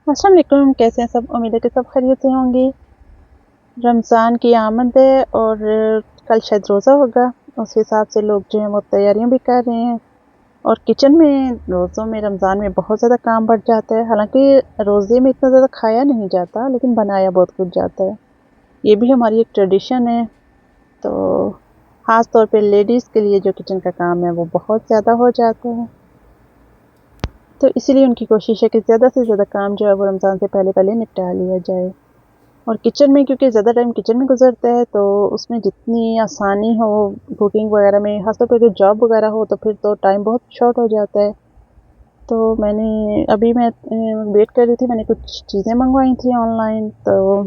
अस्सलाम वालेकुम, कैसे हैं सब? उम्मीद है कि सब खैरियत से होंगे। रमज़ान की आमद है और कल शायद रोज़ा होगा। उस हिसाब से लोग जो हैं वो तैयारियां भी कर रहे हैं और किचन में रोज़ों में रमज़ान में बहुत ज़्यादा काम बढ़ जाता है। हालांकि रोज़े में इतना ज़्यादा खाया नहीं जाता, लेकिन बनाया बहुत कुछ जाता है। ये भी हमारी एक ट्रेडिशन है। तो ख़ास तौर पे लेडीज़ के लिए जो किचन का काम है वो बहुत ज़्यादा हो जाता है। तो इसीलिए उनकी कोशिश है कि ज़्यादा से ज़्यादा काम जो है वो रमज़ान से पहले निपटा लिया जाए। और किचन में, क्योंकि ज़्यादा टाइम किचन में गुज़रता है, तो उसमें जितनी आसानी हो कुकिंग वगैरह में, ख़ास तौर पे अगर जॉब वगैरह हो तो फिर तो टाइम बहुत शॉर्ट हो जाता है। तो मैं वेट कर रही थी, मैंने कुछ चीज़ें मँगवाई थी ऑनलाइन, तो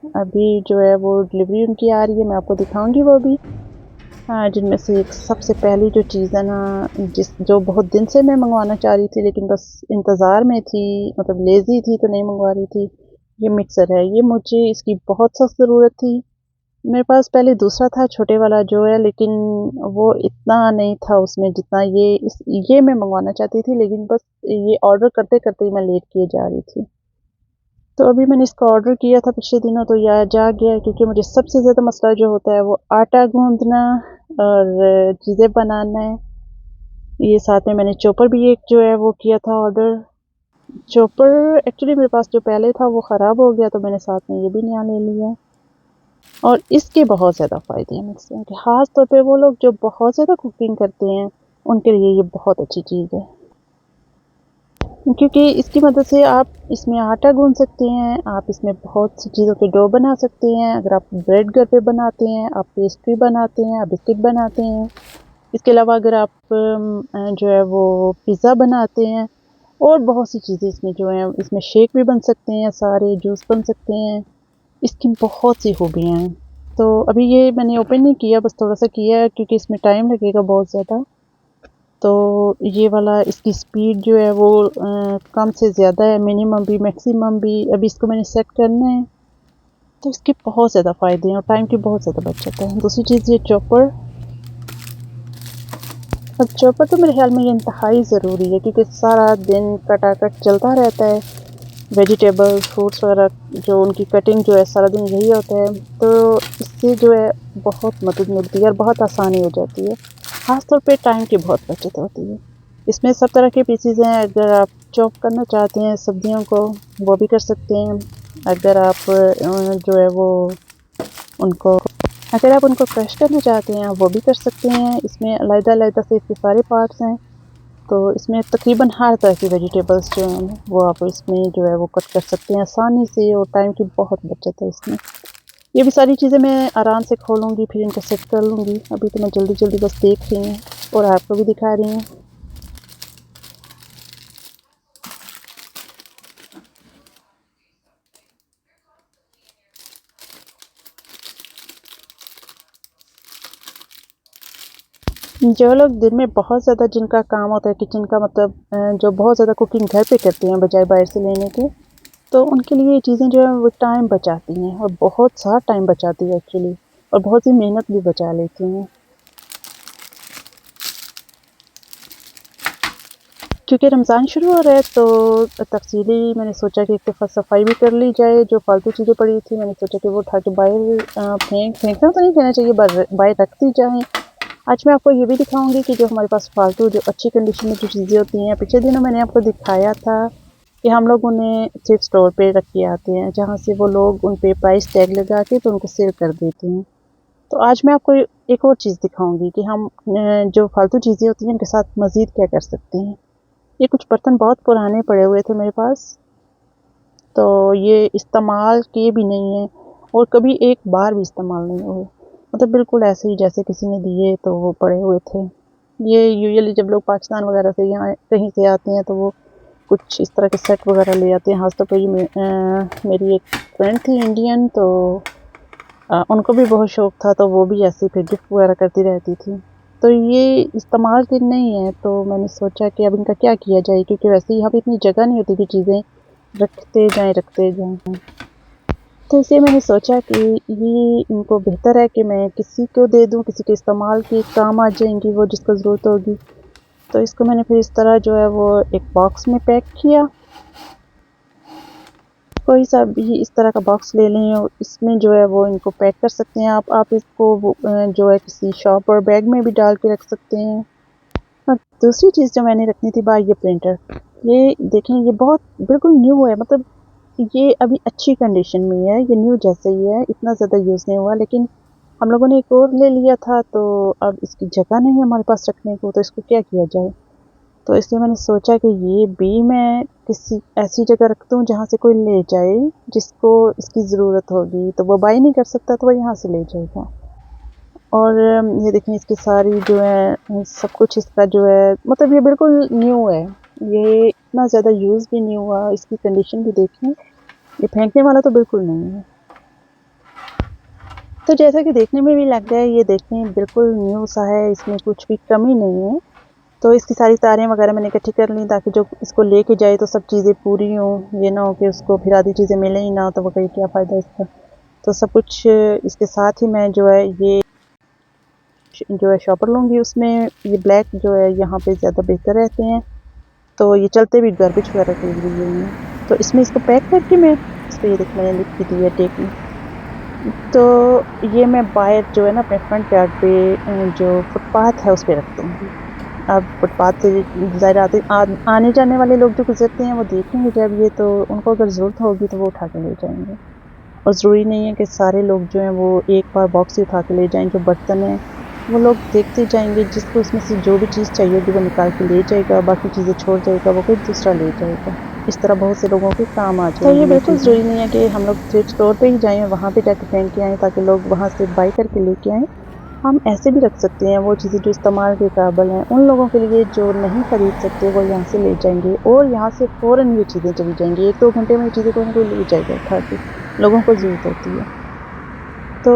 अभी जो है वो डिलीवरी उनकी आ रही है, मैं आपको दिखाऊँगी वो भी। जिनमें से एक सबसे पहली जो चीज़ है ना, जो बहुत दिन से मैं मँगवाना चाह रही थी, लेकिन बस इंतज़ार में थी, मतलब लेज़ी थी तो नहीं मँगवा रही थी। ये मिक्सर है, ये मुझे इसकी बहुत सख्त ज़रूरत थी। मेरे पास पहले दूसरा था छोटे वाला जो है, लेकिन वो इतना नहीं था उसमें जितना ये मैं मँगवाना चाहती थी, लेकिन बस ये ऑर्डर करते-करते ही मैं लेट किए जा रही थी। तो अभी मैंने इसका ऑर्डर किया था पिछले दिनों, तो ये आज आ गया है, क्योंकि मुझे सबसे ज़्यादा मसला जो होता है वो आटा गूँथना और चीज़ें बनाना है। ये साथ में मैंने चॉपर भी एक जो है वो किया था ऑर्डर। चॉपर एक्चुअली मेरे पास जो पहले था वो ख़राब हो गया, तो मैंने साथ में ये भी नया ले लिया। और इसके बहुत ज़्यादा फ़ायदे हैं मिक्सर के, ख़ास तौर पे वो लोग जो बहुत ज़्यादा कुकिंग करते हैं, उनके लिए ये बहुत अच्छी चीज़ है। क्योंकि इसकी मदद से आप इसमें आटा गूँथ सकते हैं, आप इसमें बहुत सी चीज़ों के डो बना सकते हैं। अगर आप ब्रेड घर पे बनाते हैं, आप पेस्ट्री बनाते हैं, आप बिस्किट बनाते हैं। इसके अलावा अगर आप जो है वो पिज़्ज़ा बनाते हैं, और बहुत सी चीज़ें इसमें जो हैं, इसमें शेक भी बन सकते हैं, सारे जूस बन सकते हैं। इसकी बहुत सी खूबियाँ हैं। तो अभी ये मैंने ओपन नहीं किया, बस थोड़ा-सा किया है, क्योंकि इसमें टाइम लगेगा बहुत ज़्यादा। तो ये वाला, इसकी स्पीड जो है वो कम से ज़्यादा है, मिनिमम भी मैक्सिमम भी। अभी इसको मैंने सेट करना है। तो इसके बहुत ज़्यादा फ़ायदे हैं और टाइम की बहुत ज़्यादा बचत है। दूसरी चीज़ ये चॉपर। अब चॉपर तो मेरे ख़्याल में ये इंतहाई ज़रूरी है, क्योंकि सारा दिन कटाकट चलता रहता है। वेजिटेबल्स, फ्रूट्स वगैरह जो उनकी कटिंग जो है सारा दिन यही होता है। तो इससे जो है बहुत मदद मिलती है और बहुत आसानी हो जाती है। ख़ास तौर पे टाइम की बहुत बचत होती है। इसमें सब तरह के पीसेज़ हैं, अगर आप चॉप करना चाहते हैं सब्जियों को, वो भी कर सकते हैं। अगर आप जो है वो उनको अगर आप उनको क्रश करना चाहते हैं, वो भी कर सकते हैं। इसमें अलग-अलग से इसके सारे पार्ट्स हैं। तो इसमें तकरीबन हर तरह की वेजिटेबल्स जो हैं वो आप इसमें जो है वो कट कर सकते हैं आसानी से, और टाइम की बहुत बचत है इसमें। ये भी सारी चीज़ें मैं आराम से खोलूँगी, फिर इनको सेट कर लूँगी। अभी तो मैं जल्दी-जल्दी बस देख रही हूँ और आपको भी दिखा रही हूँ। जो लोग दिन में बहुत ज़्यादा जिनका काम होता है किचन का, मतलब जो बहुत ज़्यादा कुकिंग घर पे करते हैं बजाय बाहर से लेने के, तो उनके लिए ये चीज़ें जो है वो टाइम बचाती हैं, और बहुत सा टाइम बचाती है एक्चुअली, और बहुत सी मेहनत भी बचा लेती हैं। क्योंकि रमज़ान शुरू हो रहा है, तो तफ़सीली मैंने सोचा कि एक दफ़ा सफाई भी कर ली जाए। जो फालतू चीज़ें पड़ी थी, मैंने सोचा कि वो उठा के बाहर फेंकना तो नहीं कहना चाहिए, बाहर रख दी जाएँ। आज मैं आपको ये भी दिखाऊँगी कि जो हमारे पास फालतू जो अच्छी कंडीशन में जो चीज़ें होती हैं, पिछले दिनों मैंने आपको दिखाया था कि हम लोग उन्हें थ्रिफ्ट स्टोर पे रख के आते हैं, जहाँ से वो लोग उन पे प्राइस टैग लगा के तो उनको सेल कर देते हैं। तो आज मैं आपको एक और चीज़ दिखाऊँगी कि हम जो फालतू चीज़ें होती हैं उनके साथ मज़ीद क्या कर सकते हैं। ये कुछ बर्तन बहुत पुराने पड़े हुए थे मेरे पास, तो ये इस्तेमाल किए भी नहीं हैं, और कभी एक बार भी इस्तेमाल नहीं हुए। मतलब बिल्कुल ऐसे ही जैसे किसी ने दिए तो वो पड़े हुए थे। ये यूजुअली जब लोग पाकिस्तान वगैरह से यहाँ कहीं से आते हैं, तो वो कुछ इस तरह के सेट वगैरह ले आते हैं। ख़ास तौर पे मेरी एक फ्रेंड थी इंडियन, तो उनको भी बहुत शौक था, तो वो भी ऐसे फिर गिफ्ट वगैरह करती रहती थी। तो ये इस्तेमाल के नहीं है, तो मैंने सोचा कि अब इनका क्या किया जाए, क्योंकि वैसे ही यहाँ पे इतनी जगह नहीं होती कि चीज़ें रखते जाएँ। तो इसलिए मैंने सोचा कि ये इनको बेहतर है कि मैं किसी को दे दूँ, किसी के इस्तेमाल के काम आ जाएँगी वो, जिसको ज़रूरत होगी। तो इसको मैंने फिर इस तरह जो है वो एक बॉक्स में पैक किया, कोई सा भी इस तरह का बॉक्स ले लें और इसमें जो है वो इनको पैक कर सकते हैं आप इसको जो है किसी शॉप और बैग में भी डाल के रख सकते हैं। और दूसरी चीज़ जो मैंने रखनी थी बाहर, ये प्रिंटर, ये देखें ये बहुत बिल्कुल न्यू है, मतलब ये अभी अच्छी कंडीशन में है, ये न्यू जैसे ही है, इतना ज़्यादा यूज़ नहीं हुआ। लेकिन हम लोगों ने एक और ले लिया था तो अब इसकी जगह नहीं है हमारे पास रखने को, तो इसको क्या किया जाए। तो इसलिए मैंने सोचा कि ये भी मैं किसी ऐसी जगह रख दूँ जहाँ से कोई ले जाए, जिसको इसकी ज़रूरत होगी, तो वो बाय नहीं कर सकता तो वो यहाँ से ले जाएगा। और ये देखें इसकी सारी जो है सब कुछ इसका जो है, मतलब ये बिल्कुल न्यू है, ये इतना ज़्यादा यूज़ भी नहीं हुआ। इसकी कंडीशन भी देखें, ये फेंकने वाला तो बिल्कुल नहीं है। तो जैसा कि देखने में भी लग रहा है, ये देखें बिल्कुल न्यू सा है, इसमें कुछ भी कमी नहीं है। तो इसकी सारी तारें वगैरह मैंने इकट्ठी कर ली ताकि जो इसको लेके जाए तो सब चीज़ें पूरी हों, ये ना हो कि उसको फिर आधी चीज़ें मिले ही ना, तो वो कहीं क्या फ़ायदा इसका। तो सब कुछ इसके साथ ही मैं जो है ये जो है शॉपर लूँगी, उसमें ये ब्लैक जो है यहाँ पे ज़्यादा बेहतर रहते हैं, तो ये चलते भी गार्बेज वगैरह के लिए हैं। तो इसमें इसको पैक करके मैं इस पर ये देख मैंने लिख दी है टेकिंग। तो ये मैं बाहर जो है ना अपने फ्रंट यार्ड पे जो फुटपाथ है उस पर रख दूँगी। अब फुटपाथ से ज़ाहिर आने जाने वाले लोग जो गुजरते हैं वो देखेंगे जब ये, तो उनको अगर ज़रूरत होगी तो वो उठा के ले जाएंगे। और ज़रूरी नहीं है कि सारे लोग जो हैं वो एक बार बॉक्स ही उठा के ले जाएं। जो बर्तन हैं वो लोग देखते जाएंगे, जिसको उसमें से जो भी चीज़ चाहिए होगी वो निकाल के ले जाएगा, बाकी चीज़ें छोड़ जाएगा, वो कोई दूसरा ले जाएगा। इस तरह बहुत से लोगों के काम आ जाएगी। तो ये बिल्कुल ज़रूरी नहीं है कि हम लोग थ्रिफ्ट स्टोर पे ही जाएं और वहाँ पे जाके फेंक के आएँ ताकि लोग वहाँ से बाई करके लेके आएँ। हम ऐसे भी रख सकते हैं, वो चीज़ें जो इस्तेमाल के काबिल हैं उन लोगों के लिए जो नहीं ख़रीद सकते वो यहाँ से ले जाएंगे और यहाँ से फ़ौरन ये चीज़ें चली जाएंगी। 1-2 घंटे में ये चीज़ें कोई ना कोई ले जाएगा उठा के, लोगों को ज़रूरत होती है। तो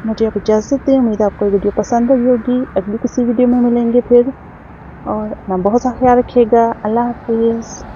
मुझे आप इजाज़त दें, उम्मीद है आपको ये वीडियो पसंद आई होगी। अगली किसी वीडियो में मिलेंगे फिर, और अपना बहुत सा ख्याल रखिएगा। अल्लाह हाफ़िज़।